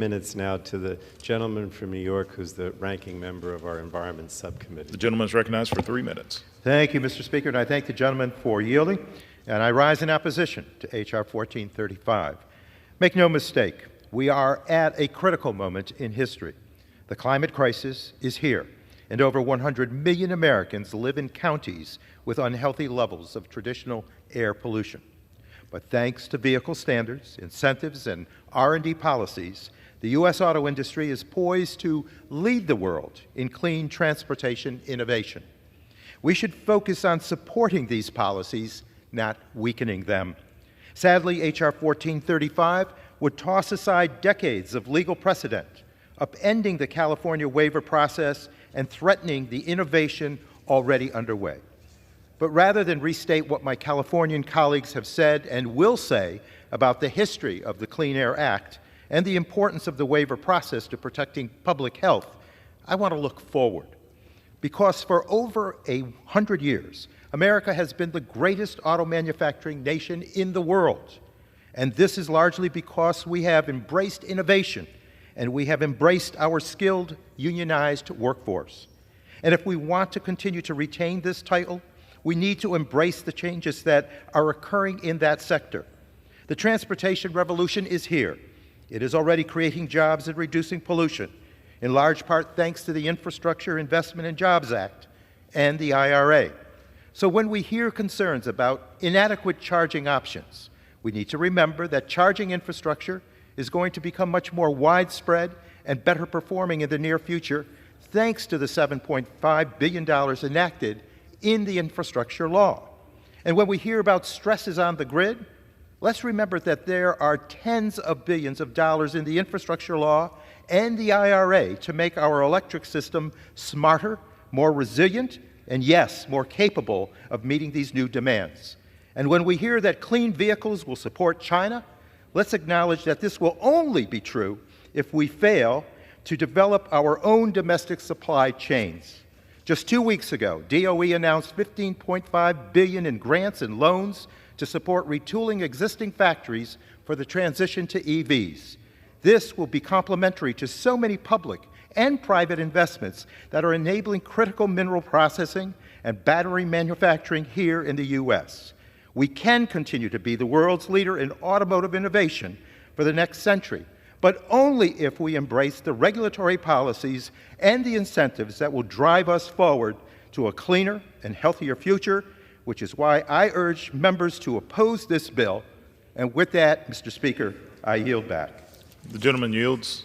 Minutes now to the gentleman from New York who's the ranking member of our Environment Subcommittee. The gentleman is recognized for 3 minutes. Thank you, Mr. Speaker, and I thank the gentleman for yielding, and I rise in opposition to H.R. 1435. Make no mistake, we are at a critical moment in history. The climate crisis is here, and over 100 million Americans live in counties with unhealthy levels of traditional air pollution. But thanks to vehicle standards, incentives, and R&D policies, the U.S. auto industry is poised to lead the world in clean transportation innovation. We should focus on supporting these policies, not weakening them. Sadly, H.R. 1435 would toss aside decades of legal precedent, upending the California waiver process and threatening the innovation already underway. But rather than restate what my Californian colleagues have said and will say about the history of the Clean Air Act and the importance of the waiver process to protecting public health, I want to look forward. Because for over 100 years, America has been the greatest auto manufacturing nation in the world. And this is largely because we have embraced innovation and we have embraced our skilled, unionized workforce. And if we want to continue to retain this title, we need to embrace the changes that are occurring in that sector. The transportation revolution is here. It is already creating jobs and reducing pollution, in large part thanks to the Infrastructure Investment and Jobs Act and the IRA. So when we hear concerns about inadequate charging options, we need to remember that charging infrastructure is going to become much more widespread and better performing in the near future, thanks to the $7.5 billion enacted in the infrastructure law. And when we hear about stresses on the grid, let's remember that there are tens of billions of dollars in the infrastructure law and the IRA to make our electric system smarter, more resilient, and yes, more capable of meeting these new demands. And when we hear that clean vehicles will support China, let's acknowledge that this will only be true if we fail to develop our own domestic supply chains. Just 2 weeks ago, DOE announced $15.5 billion in grants and loans to support retooling existing factories for the transition to EVs. This will be complementary to so many public and private investments that are enabling critical mineral processing and battery manufacturing here in the U.S. We can continue to be the world's leader in automotive innovation for the next century, but only if we embrace the regulatory policies and the incentives that will drive us forward to a cleaner and healthier future, which is why I urge members to oppose this bill. And with that, Mr. Speaker, I yield back. The gentleman yields.